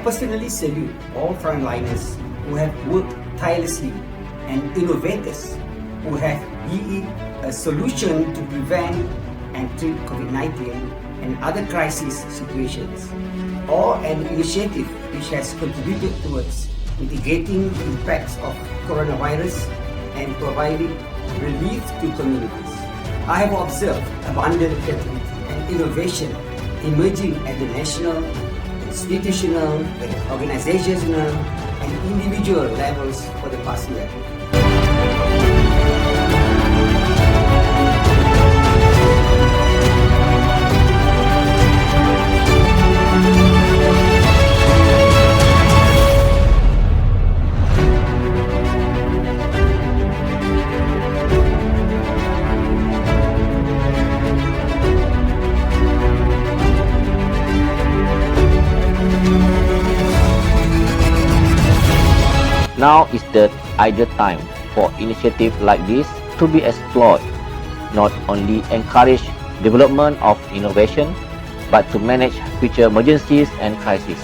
personally salute all frontliners who have worked tirelessly and innovators who have yielded a solution to prevent and treat COVID-19 and other crisis situations, or an initiative which has contributed towards mitigating the impacts of coronavirus and providing relief to communities. I have observed abundant creativity and innovation emerging at the national, institutional, organizational, and individual levels for the past year. Now is the ideal time for initiatives like this to be explored, not only encourage development of innovation, but to manage future emergencies and crises.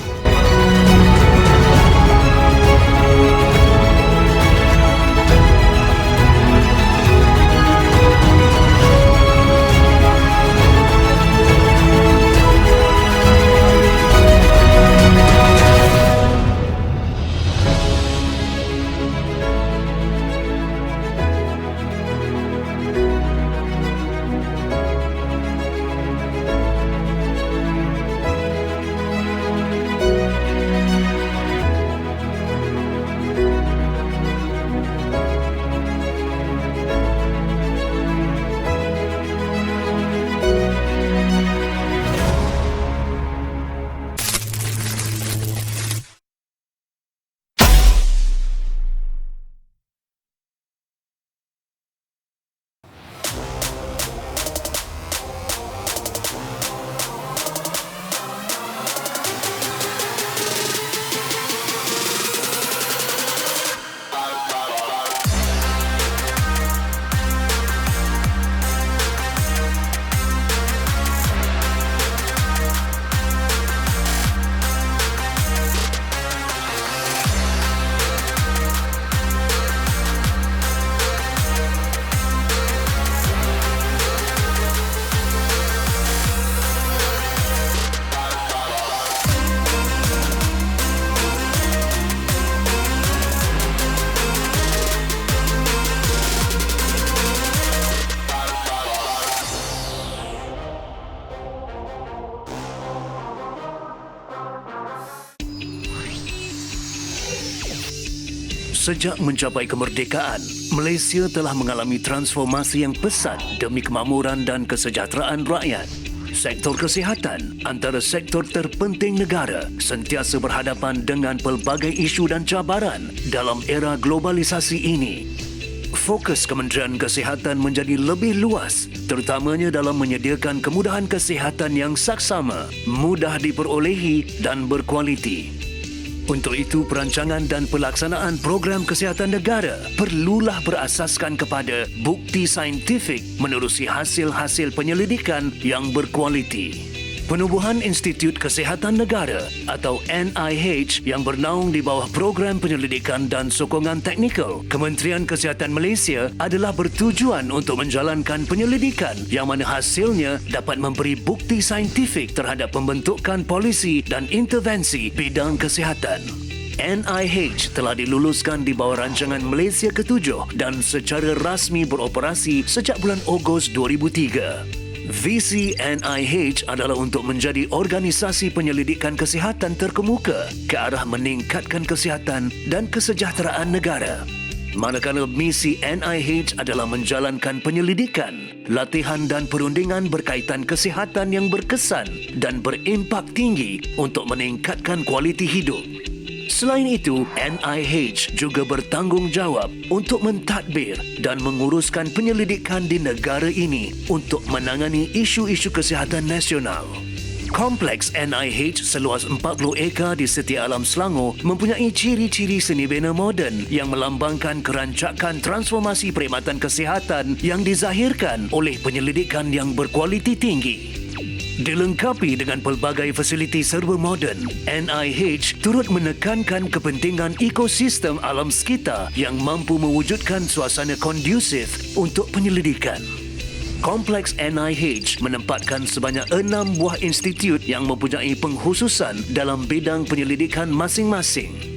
Sejak mencapai kemerdekaan, Malaysia telah mengalami transformasi yang pesat demi kemakmuran dan kesejahteraan rakyat. Sektor kesihatan, antara sektor terpenting negara, sentiasa berhadapan dengan pelbagai isu dan cabaran dalam era globalisasi ini. Fokus Kementerian Kesihatan menjadi lebih luas, terutamanya dalam menyediakan kemudahan kesihatan yang saksama, mudah diperolehi dan berkualiti. Untuk itu, perancangan dan pelaksanaan program kesihatan negara perlulah berasaskan kepada bukti saintifik menerusi hasil-hasil penyelidikan yang berkualiti. Penubuhan Institut Kesihatan Negara atau NIH yang bernaung di bawah Program Penyelidikan dan Sokongan Teknikal Kementerian Kesihatan Malaysia adalah bertujuan untuk menjalankan penyelidikan yang mana hasilnya dapat memberi bukti saintifik terhadap pembentukan polisi dan intervensi bidang kesihatan. NIH telah diluluskan di bawah rancangan Malaysia ke-7 dan secara rasmi beroperasi sejak bulan Ogos 2003. Visi NIH adalah untuk menjadi organisasi penyelidikan kesihatan terkemuka ke arah meningkatkan kesihatan dan kesejahteraan negara. Manakala misi NIH adalah menjalankan penyelidikan, latihan dan perundingan berkaitan kesihatan yang berkesan dan berimpak tinggi untuk meningkatkan kualiti hidup. Selain itu, NIH juga bertanggungjawab untuk mentadbir dan menguruskan penyelidikan di negara ini untuk menangani isu-isu kesihatan nasional. Kompleks NIH seluas 40 ekar di Setia Alam Selangor mempunyai ciri-ciri seni bina moden yang melambangkan kerancakan transformasi perkhidmatan kesihatan yang dizahirkan oleh penyelidikan yang berkualiti tinggi. Dilengkapi dengan pelbagai fasiliti serba moden, NIH turut menekankan kepentingan ekosistem alam sekitar yang mampu mewujudkan suasana kondusif untuk penyelidikan. Kompleks NIH menempatkan sebanyak 6 buah institut yang mempunyai pengkhususan dalam bidang penyelidikan masing-masing.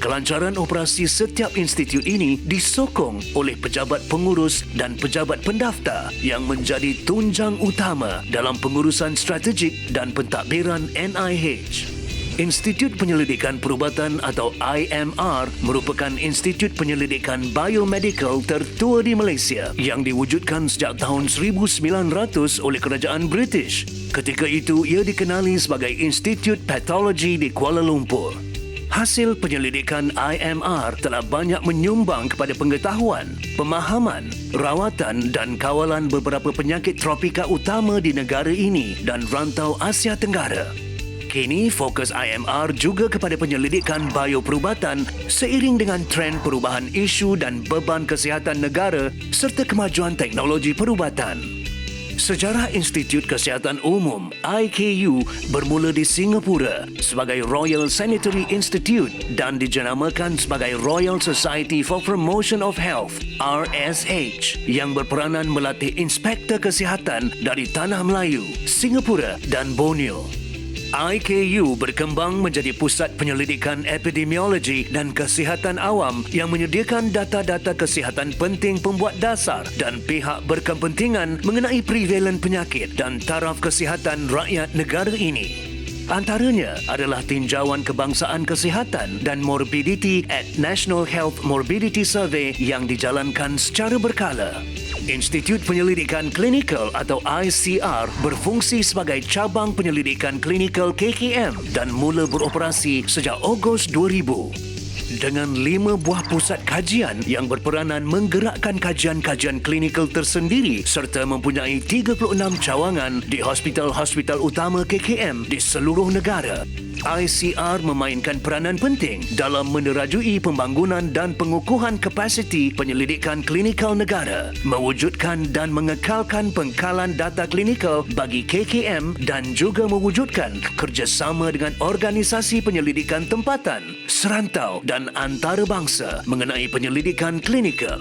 Kelancaran operasi setiap institut ini disokong oleh pejabat pengurus dan pejabat pendaftar yang menjadi tunjang utama dalam pengurusan strategik dan pentadbiran NIH. Institut Penyelidikan Perubatan atau IMR merupakan institut penyelidikan biomedical tertua di Malaysia yang diwujudkan sejak tahun 1900 oleh Kerajaan British. Ketika itu, ia dikenali sebagai Institut Pathology di Kuala Lumpur. Hasil penyelidikan IMR telah banyak menyumbang kepada pengetahuan, pemahaman, rawatan dan kawalan beberapa penyakit tropika utama di negara ini dan rantau Asia Tenggara. Kini, fokus IMR juga kepada penyelidikan bioperubatan seiring dengan trend perubahan isu dan beban kesihatan negara serta kemajuan teknologi perubatan. Sejarah Institut Kesihatan Umum IKU bermula di Singapura sebagai Royal Sanitary Institute dan dijenamakan sebagai Royal Society for Promotion of Health RSH yang berperanan melatih inspektor kesihatan dari Tanah Melayu, Singapura dan Borneo. IKU berkembang menjadi pusat penyelidikan epidemiologi dan kesihatan awam yang menyediakan data-data kesihatan penting pembuat dasar dan pihak berkepentingan mengenai prevalen penyakit dan taraf kesihatan rakyat negara ini. Antaranya adalah tinjauan kebangsaan kesihatan dan morbidity at National Health Morbidity Survey yang dijalankan secara berkala. Institut Penyelidikan Klinikal atau ICR berfungsi sebagai cabang penyelidikan klinikal KKM dan mula beroperasi sejak Ogos 2000. Dengan 5 buah pusat kajian yang berperanan menggerakkan kajian-kajian klinikal tersendiri serta mempunyai 36 cawangan di hospital-hospital utama KKM di seluruh negara. ICR memainkan peranan penting dalam menerajui pembangunan dan pengukuhan kapasiti penyelidikan klinikal negara, mewujudkan dan mengekalkan pengkalan data klinikal bagi KKM dan juga mewujudkan kerjasama dengan organisasi penyelidikan tempatan, serantau dan antarabangsa mengenai penyelidikan klinikal.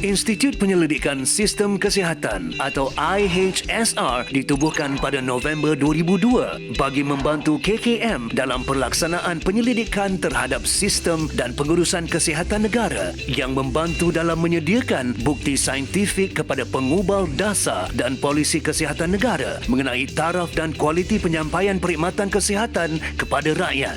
Institut Penyelidikan Sistem Kesihatan atau IHSR ditubuhkan pada November 2002 bagi membantu KKM dalam pelaksanaan penyelidikan terhadap sistem dan pengurusan kesihatan negara yang membantu dalam menyediakan bukti saintifik kepada pengubal dasar dan polisi kesihatan negara mengenai taraf dan kualiti penyampaian perkhidmatan kesihatan kepada rakyat.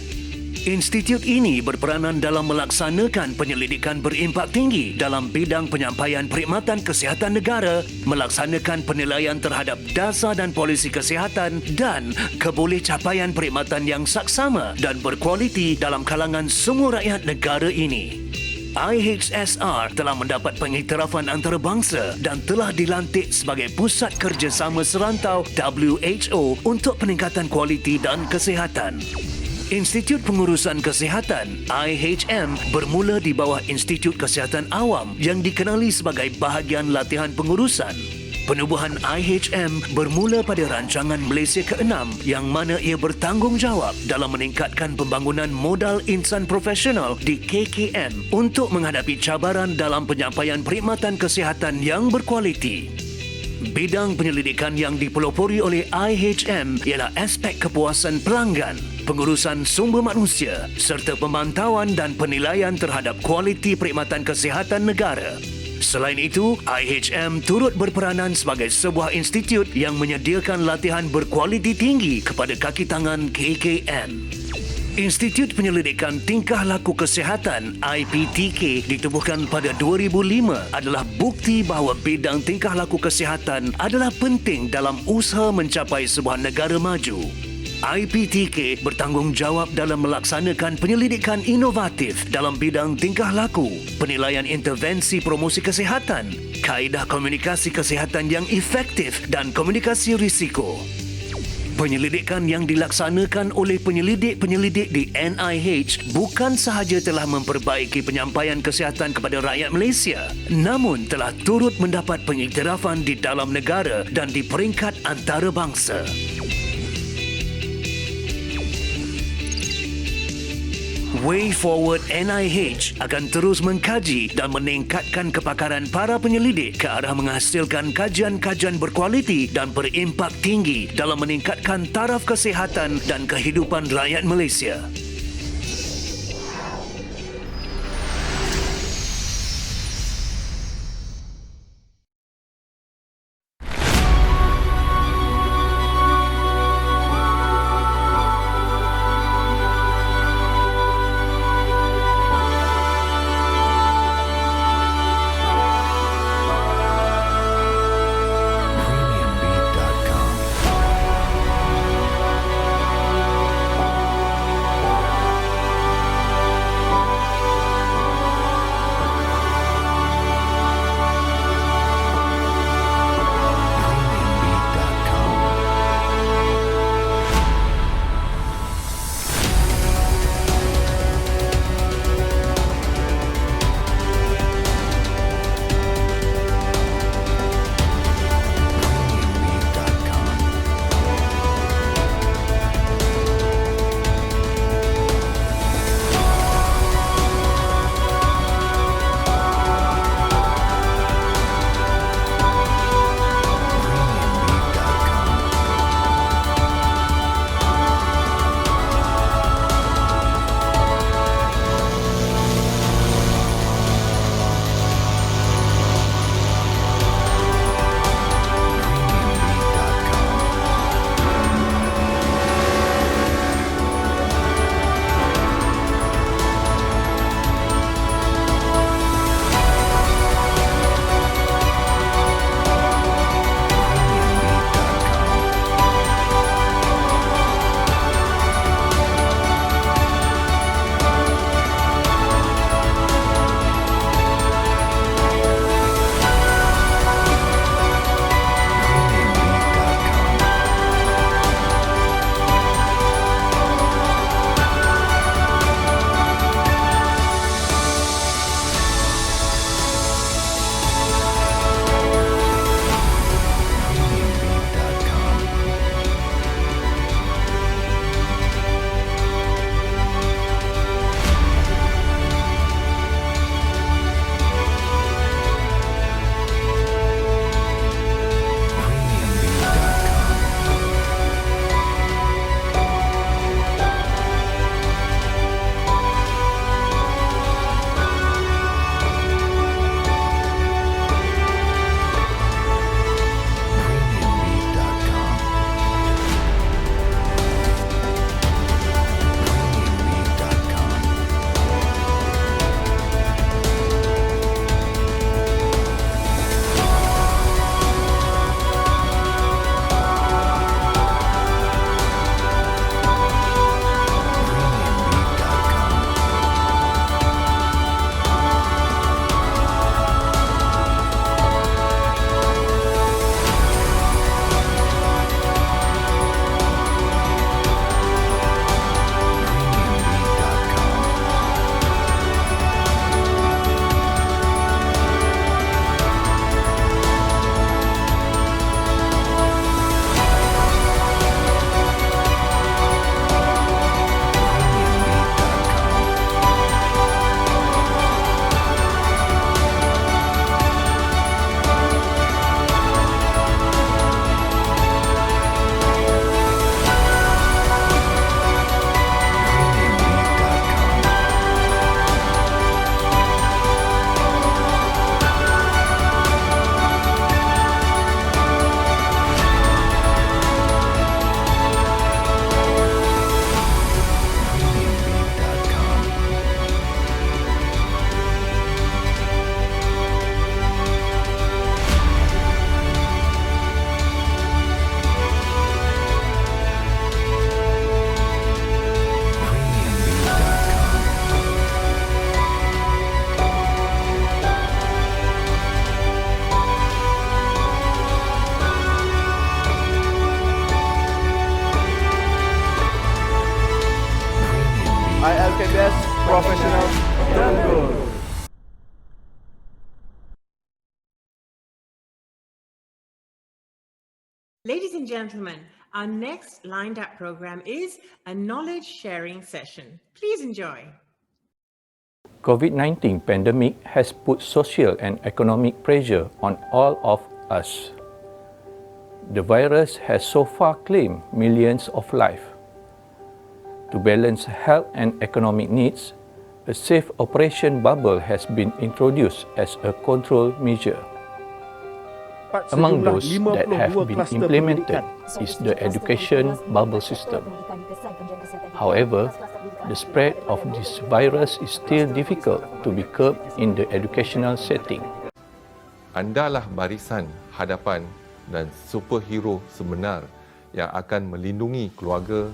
Institut ini berperanan dalam melaksanakan penyelidikan berimpak tinggi dalam bidang penyampaian perkhidmatan kesihatan negara, melaksanakan penilaian terhadap dasar dan polisi kesihatan dan kebolehcapaian perkhidmatan yang saksama dan berkualiti dalam kalangan semua rakyat negara ini. IHSR telah mendapat pengiktirafan antarabangsa dan telah dilantik sebagai Pusat Kerjasama Serantau WHO untuk peningkatan kualiti dan kesihatan. Institut Pengurusan Kesihatan IHM bermula di bawah Institut Kesihatan Awam yang dikenali sebagai bahagian latihan pengurusan. Penubuhan IHM bermula pada rancangan Malaysia ke-6 yang mana ia bertanggungjawab dalam meningkatkan pembangunan modal insan profesional di KKM untuk menghadapi cabaran dalam penyampaian perkhidmatan kesihatan yang berkualiti. Bidang penyelidikan yang dipelopori oleh IHM ialah aspek kepuasan pelanggan, pengurusan sumber manusia serta pemantauan dan penilaian terhadap kualiti perkhidmatan kesihatan negara. Selain itu, IHM turut berperanan sebagai sebuah institut yang menyediakan latihan berkualiti tinggi kepada kaki tangan KKM. Institut Penyelidikan Tingkah Laku Kesihatan IPTK ditubuhkan pada 2005 adalah bukti bahawa bidang tingkah laku kesihatan adalah penting dalam usaha mencapai sebuah negara maju. IPTK bertanggungjawab dalam melaksanakan penyelidikan inovatif dalam bidang tingkah laku, penilaian intervensi promosi kesihatan, kaedah komunikasi kesihatan yang efektif dan komunikasi risiko. Penyelidikan yang dilaksanakan oleh penyelidik-penyelidik di NIH bukan sahaja telah memperbaiki penyampaian kesihatan kepada rakyat Malaysia, namun telah turut mendapat pengiktirafan di dalam negara dan di peringkat antarabangsa. Way Forward NIH akan terus mengkaji dan meningkatkan kepakaran para penyelidik ke arah menghasilkan kajian-kajian berkualiti dan berimpak tinggi dalam meningkatkan taraf kesihatan dan kehidupan rakyat Malaysia. IIA Professional Jungle. Ladies and gentlemen, our next lined up program is a knowledge sharing session. Please enjoy. COVID-19 pandemic has put social and economic pressure on all of us. The virus has so far claimed millions of lives. To balance health and economic needs, a safe operation bubble has been introduced as a control measure. Among those that have been implemented is the education bubble system. However, the spread of this virus is still difficult to be curbed in the educational setting. Andalah barisan hadapan dan superhero sebenar yang akan melindungi keluarga,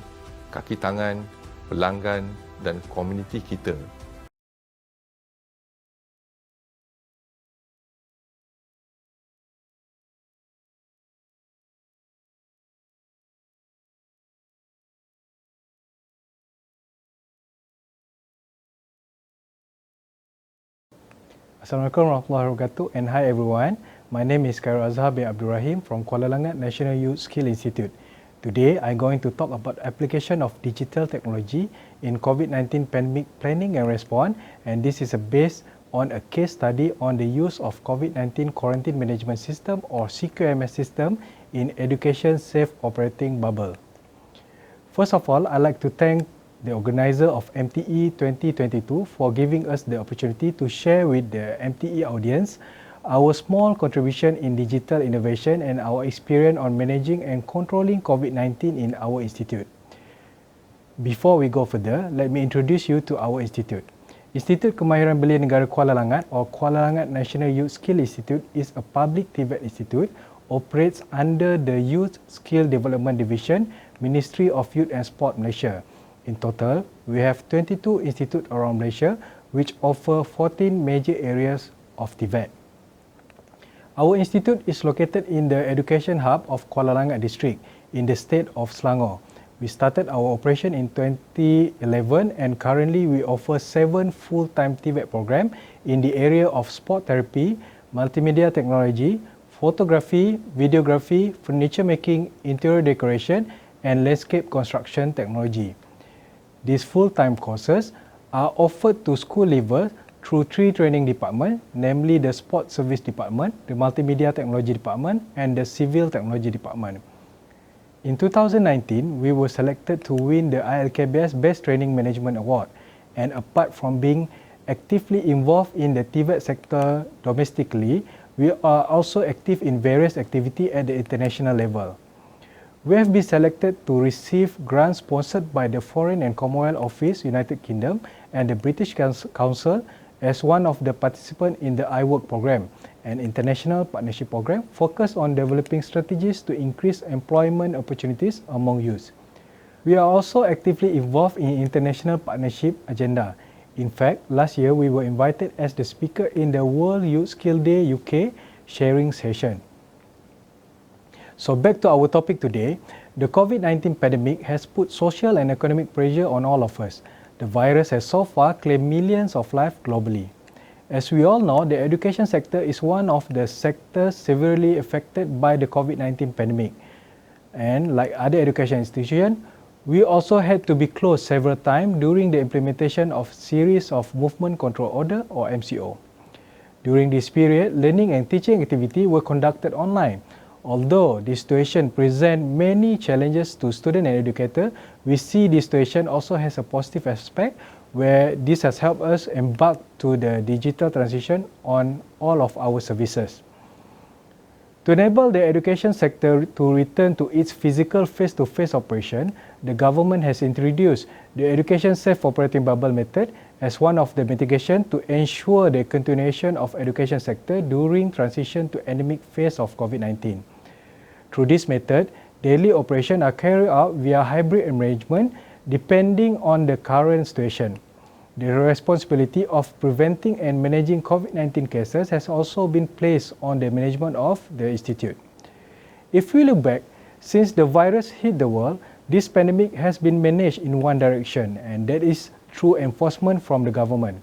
kaki tangan, pelanggan dan komuniti kita. Assalamualaikum warahmatullahi wabarakatuh, and hi everyone. My name is Khairul Azhar bin Abdul Rahim from Kuala Langat National Youth Skill Institute. Today, I'm going to talk about application of digital technology in COVID-19 pandemic planning and response, and this is based on a case study on the use of COVID-19 quarantine management system or CQMS system in education safe operating bubble. First of all, I'd like to thank the organizer of MTE 2022 for giving us the opportunity to share with the MTE audience our small contribution in digital innovation and our experience on managing and controlling COVID-19 in our institute. Before we go further, let me introduce you to our institute. Institut Kemahiran Belia Negara Kuala Langat or Kuala Langat National Youth Skill Institute is a public TVET institute, operates under the Youth Skill Development Division, Ministry of Youth and Sport Malaysia. In total, we have 22 institutes around Malaysia which offer 14 major areas of TVET. Our institute is located in the education hub of Kuala Langat district in the state of Selangor. We started our operation in 2011 and currently we offer 7 full-time TVET programs in the area of sport therapy, multimedia technology, photography, videography, furniture making, interior decoration and landscape construction technology. These full-time courses are offered to school level through 3 training departments, namely the Sport Service Department, the Multimedia Technology Department, and the Civil Technology Department. In 2019, we were selected to win the ILKBS Best Training Management Award, and apart from being actively involved in the TVET sector domestically, we are also active in various activities at the international level. We have been selected to receive grants sponsored by the Foreign and Commonwealth Office, United Kingdom, and the British Council as one of the participants in the iWork program, an international partnership program focused on developing strategies to increase employment opportunities among youth. We are also actively involved in international partnership agenda. In fact, last year we were invited as the speaker in the World Youth Skill Day UK sharing session. So back to our topic today, the COVID-19 pandemic has put social and economic pressure on all of us. The virus has so far claimed millions of lives globally. As we all know, the education sector is one of the sectors severely affected by the COVID-19 pandemic. And like other education institutions, we also had to be closed several times during the implementation of series of Movement Control Order or MCO. During this period, learning and teaching activities were conducted online. Although this situation presents many challenges to students and educators, we see this situation also has a positive aspect where this has helped us embark to the digital transition on all of our services. To enable the education sector to return to its physical face-to-face operation, the government has introduced the Education Safe Operating Bubble method as one of the mitigation to ensure the continuation of education sector during transition to endemic phase of COVID-19. Through this method, daily operations are carried out via hybrid arrangement depending on the current situation. The responsibility of preventing and managing COVID-19 cases has also been placed on the management of the institute. If we look back, since the virus hit the world, this pandemic has been managed in one direction, and that is through enforcement from the government.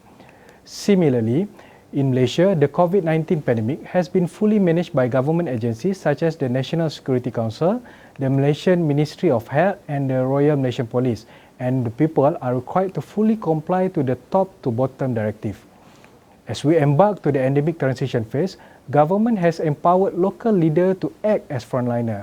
Similarly, In Malaysia, the COVID-19 pandemic has been fully managed by government agencies such as the National Security Council, the Malaysian Ministry of Health and the Royal Malaysian Police, and the people are required to fully comply to the top to bottom directive. As we embark to the endemic transition phase, government has empowered local leaders to act as frontliner.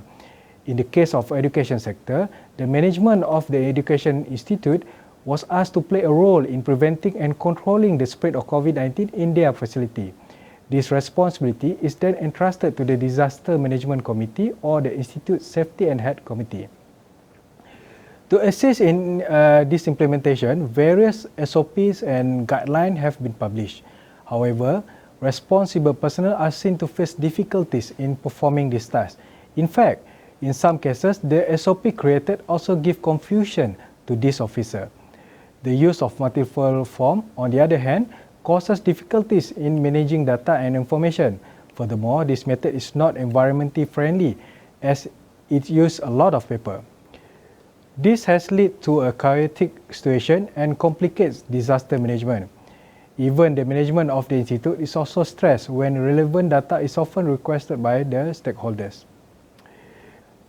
In the case of education sector, the management of the Education Institute was asked to play a role in preventing and controlling the spread of COVID-19 in their facility. This responsibility is then entrusted to the Disaster Management Committee or the Institute Safety and Health Committee. To assist in this implementation, various SOPs and guidelines have been published. However, responsible personnel are seen to face difficulties in performing this task. In fact, in some cases, the SOP created also give confusion to this officer. The use of multiple forms, on the other hand, causes difficulties in managing data and information. Furthermore, this method is not environmentally friendly as it uses a lot of paper. This has led to a chaotic situation and complicates disaster management. Even the management of the institute is also stressed when relevant data is often requested by the stakeholders.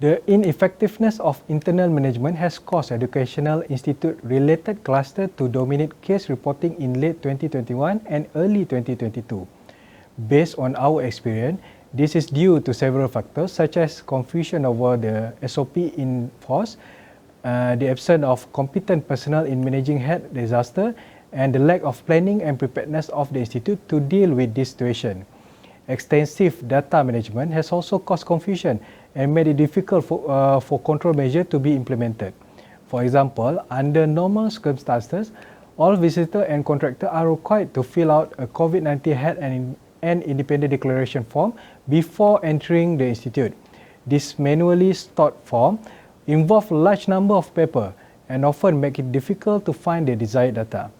The ineffectiveness of internal management has caused Educational Institute-related cluster to dominate case reporting in late 2021 and early 2022. Based on our experience, this is due to several factors such as confusion over the SOP in force, the absence of competent personnel in managing health disaster, and the lack of planning and preparedness of the institute to deal with this situation. Extensive data management has also caused confusion and made it difficult for control measures to be implemented. For example, under normal circumstances, all visitors and contractors are required to fill out a COVID-19 health and independent declaration form before entering the institute. This manually stored form involves a large number of paper and often make it difficult to find the desired data.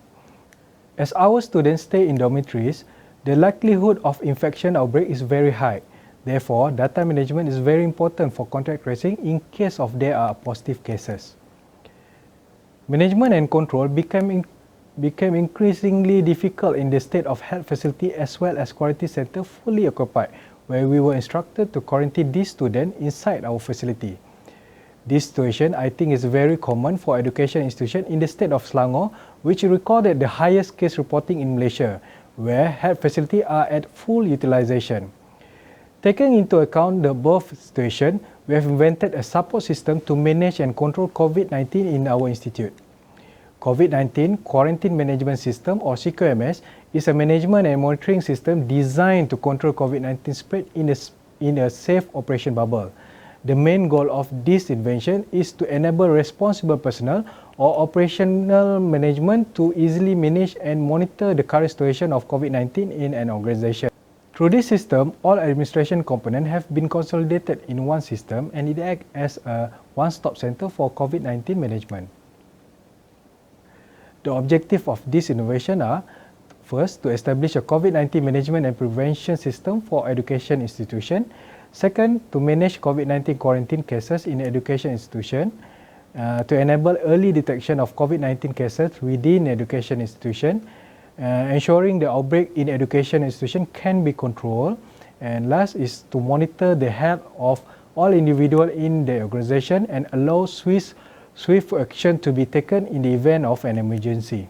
As our students stay in dormitories, the likelihood of infection outbreak is very high. Therefore, data management is very important for contact tracing in case of there are positive cases. Management and control became increasingly difficult in the state of health facility as well as quarantine center fully occupied, where we were instructed to quarantine these students inside our facility. This situation, I think, is very common for education institutions in the state of Selangor, which recorded the highest case reporting in Malaysia, where health facilities are at full utilization. Taking into account the above situation, we have invented a support system to manage and control COVID-19 in our institute. COVID-19 Quarantine Management System or CQMS is a management and monitoring system designed to control COVID-19 spread in a safe operation bubble. The main goal of this invention is to enable responsible personnel or operational management to easily manage and monitor the current situation of COVID-19 in an organization. Through this system, all administration components have been consolidated in one system and it acts as a one-stop center for COVID-19 management. The objective of this innovation are, first, to establish a COVID-19 management and prevention system for education institutions. Second, to manage COVID-19 quarantine cases in education institution, to enable early detection of COVID-19 cases within education institution, ensuring the outbreak in education institution can be controlled, and last is to monitor the health of all individuals in the organization and allow swift action to be taken in the event of an emergency.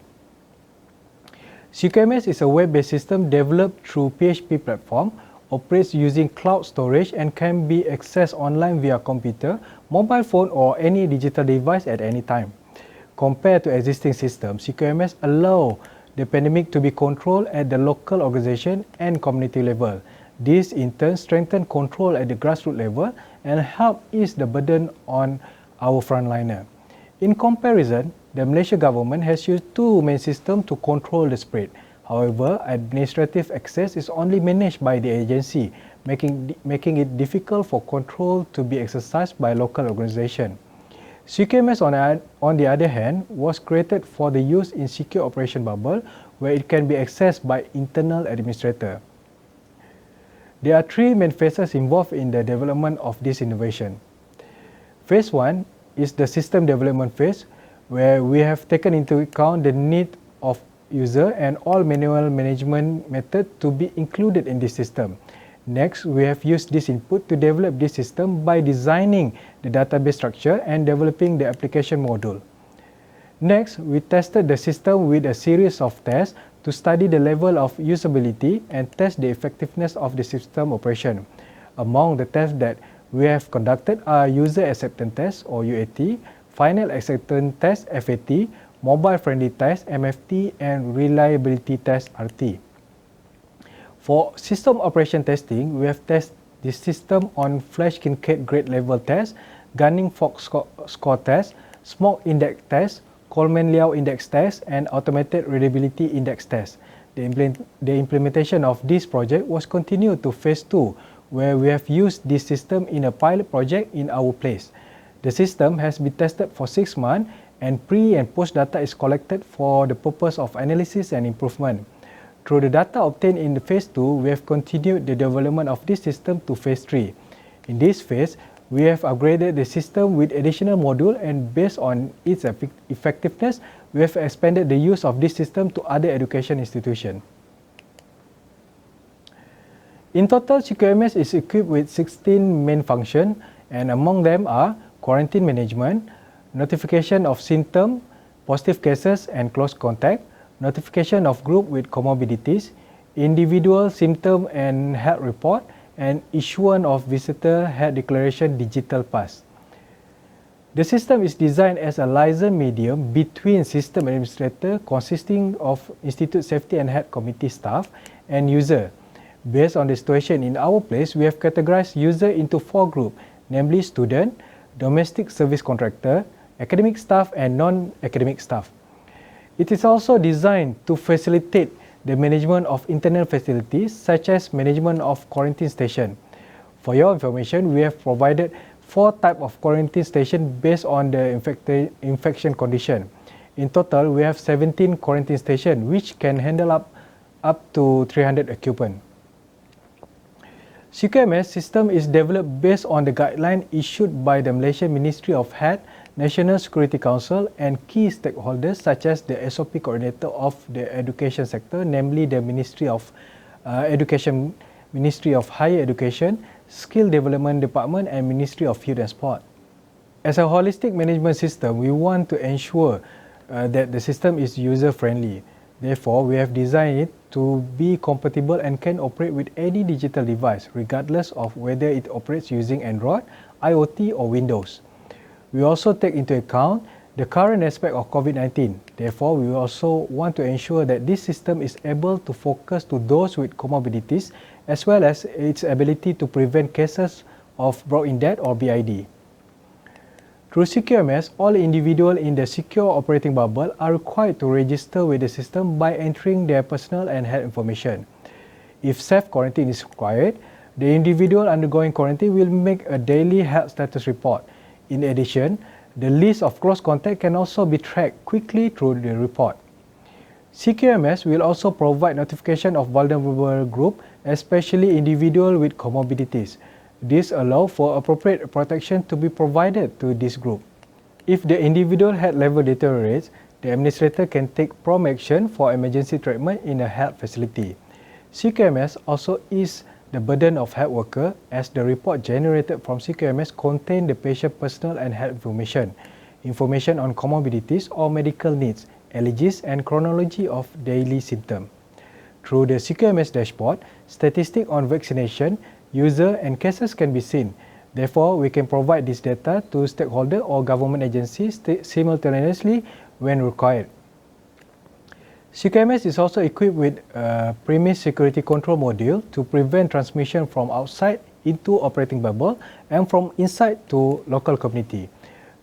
CQMS is a web-based system developed through PHP platform, operates using cloud storage and can be accessed online via computer, mobile phone or any digital device at any time. Compared to existing systems, CQMS allow the pandemic to be controlled at the local organization and community level. This in turn strengthen control at the grassroots level and help ease the burden on our frontliner. In comparison, the Malaysian government has used two main systems to control the spread. However, administrative access is only managed by the agency, making it difficult for control to be exercised by local organizations. CQMS, on the other hand, was created for the use in secure operation bubble, where it can be accessed by internal administrator. There are three main phases involved in the development of this innovation. Phase 1 is the system development phase, where we have taken into account the need of user and all manual management methods to be included in this system. Next, we have used this input to develop this system by designing the database structure and developing the application module. Next, we tested the system with a series of tests to study the level of usability and test the effectiveness of the system operation. Among the tests that we have conducted are user acceptance test or UAT, final acceptance test FAT, mobile friendly test MFT, and reliability test RT. For system operation testing, we have tested the system on flash Kincaid grade level test, Gunning Fox score test, smoke index test, Coleman-Liao index test, and automated readability index test. The implementation of this project was continued to phase 2, where we have used this system in a pilot project in our place. The system has been tested for 6 months, and pre and post data is collected for the purpose of analysis and improvement. Through the data obtained in the phase 2, we have continued the development of this system to phase 3. In this phase, we have upgraded the system with additional module, and based on its effectiveness, we have expanded the use of this system to other education institutions. In total, CQMS is equipped with 16 main functions, and among them are quarantine management, notification of symptoms, positive cases and close contact, notification of group with comorbidities, individual symptom and health report, and issuance of visitor health declaration digital pass. The system is designed as a liaison medium between system administrator consisting of Institute Safety and Health Committee staff and user. Based on the situation in our place, we have categorized user into 4 groups, namely student, domestic service contractor, academic staff, and non-academic staff. It is also designed to facilitate the management of internal facilities such as management of quarantine station. For your information, we have provided 4 types of quarantine station based on the infection condition. In total, we have 17 quarantine stations which can handle up to 300 occupants. CQMS system is developed based on the guideline issued by the Malaysian Ministry of Health, National Security Council, and key stakeholders such as the SOP coordinator of the education sector, namely the Ministry of Education, Ministry of Higher Education, Skill Development Department, and Ministry of Youth and Sport. As a holistic management system, we want to ensure that the system is user-friendly. Therefore, we have designed it to be compatible and can operate with any digital device, regardless of whether it operates using Android, IoT, or Windows. We also take into account the current aspect of COVID-19. Therefore, we also want to ensure that this system is able to focus to those with comorbidities, as well as its ability to prevent cases of brought-in death or BID. Through CQMS, all individuals in the secure operating bubble are required to register with the system by entering their personal and health information. If self-quarantine is required, the individual undergoing quarantine will make a daily health status report. In addition, the list of close contact can also be tracked quickly through the report. CQMS will also provide notification of vulnerable group, especially individuals with comorbidities. This allows for appropriate protection to be provided to this group. If the individual health level deteriorates, the administrator can take prompt action for emergency treatment in a health facility. CQMS also eases the burden of health worker, as the report generated from CQMS contain the patient personal and health information on comorbidities or medical needs, allergies, and chronology of daily symptoms. Through the CQMS dashboard, statistics on vaccination, user, and cases can be seen. Therefore, we can provide this data to stakeholders or government agencies simultaneously when required. CQMS is also equipped with a premise security control module to prevent transmission from outside into operating bubble and from inside to local community.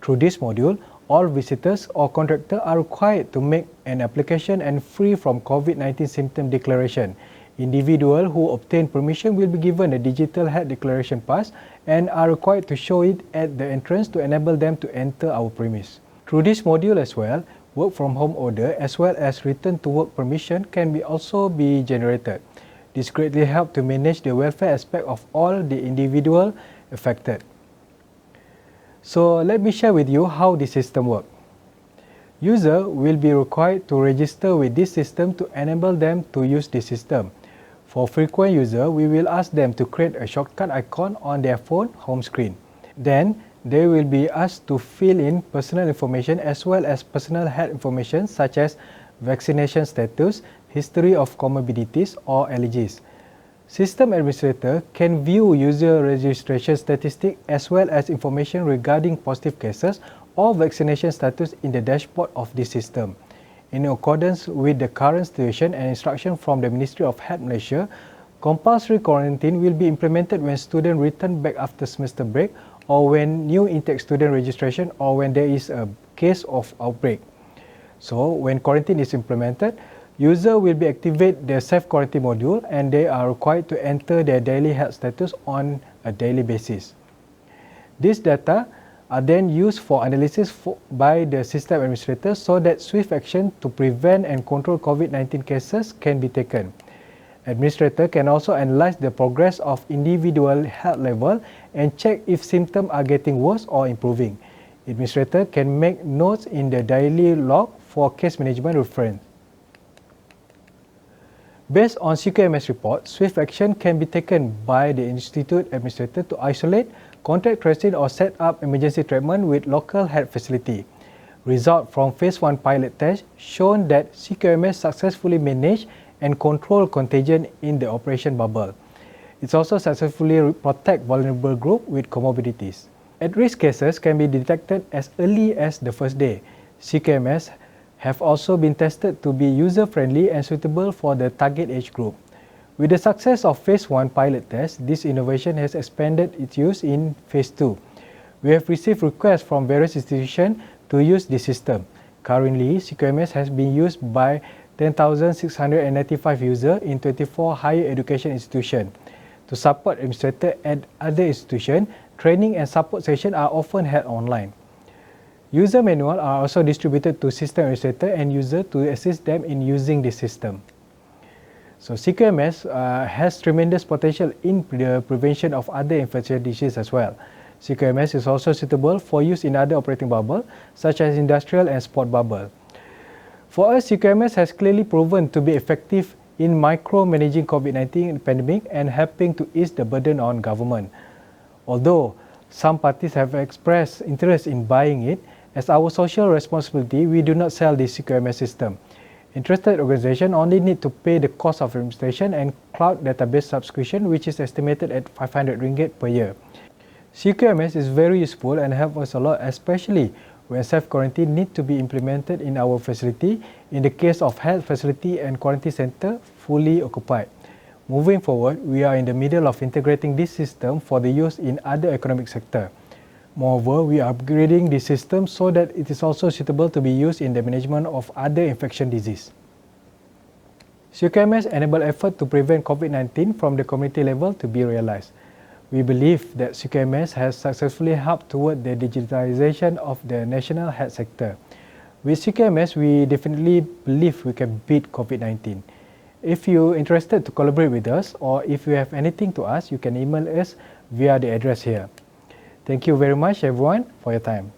Through this module, all visitors or contractors are required to make an application and free from COVID-19 symptom declaration. Individuals who obtain permission will be given a digital health declaration pass and are required to show it at the entrance to enable them to enter our premise. Through this module as well, work from home order as well as return to work permission can also be generated. This greatly helps to manage the welfare aspect of all the individuals affected. So let me share with you how the system works. User will be required to register with this system to enable them to use this system. For frequent user, we will ask them to create a shortcut icon on their phone home screen. Then, they will be asked to fill in personal information as well as personal health information such as vaccination status, history of comorbidities or allergies. System administrator can view user registration statistics as well as information regarding positive cases or vaccination status in the dashboard of this system. In accordance with the current situation and instruction from the Ministry of Health Malaysia, compulsory quarantine will be implemented when students return back after semester break or when new intake student registration or when there is a case of outbreak. So, when quarantine is implemented, user will be activate the self-quarantine module and they are required to enter their daily health status on a daily basis. This data are then used for analysis by the system administrator so that swift action to prevent and control COVID-19 cases can be taken. Administrator can also analyze the progress of individual health level and check if symptoms are getting worse or improving. Administrator can make notes in the daily log for case management reference. Based on CQMS report, swift action can be taken by the institute administrator to isolate, contact tracing or set up emergency treatment with local health facility. Result from phase 1 pilot test shown that CQMS successfully managed and control contagion in the operation bubble. It also successfully protect vulnerable group with comorbidities. At-risk cases can be detected as early as the first day. CQMS have also been tested to be user-friendly and suitable for the target age group. With the success of phase 1 pilot test, this innovation has expanded its use in phase 2. We have received requests from various institutions to use this system. Currently, CQMS has been used by 10,695 users in 24 higher education institutions. To support administrators at other institutions, training and support sessions are often held online. User manuals are also distributed to system administrator and users to assist them in using this system. So CQMS has tremendous potential in the prevention of other infectious diseases as well. CQMS is also suitable for use in other operating bubbles such as industrial and sport bubble. For us, CQMS has clearly proven to be effective in micromanaging COVID-19 pandemic and helping to ease the burden on government. Although some parties have expressed interest in buying it, as our social responsibility, we do not sell this CQMS system. Interested organizations only need to pay the cost of administration and cloud database subscription, which is estimated at 500 ringgit per year. CQMS is very useful and helps us a lot, especially when self-quarantine need to be implemented in our facility in the case of health facility and quarantine center fully occupied. Moving forward, we are in the middle of integrating this system for the use in other economic sector. Moreover, we are upgrading the system so that it is also suitable to be used in the management of other infection disease. CQMS enable effort to prevent COVID-19 from the community level to be realized. We believe that CQMS has successfully helped toward the digitalization of the national health sector. With CQMS, we definitely believe we can beat COVID-19. If you're interested to collaborate with us or if you have anything to ask, you can email us via the address here. Thank you very much everyone for your time.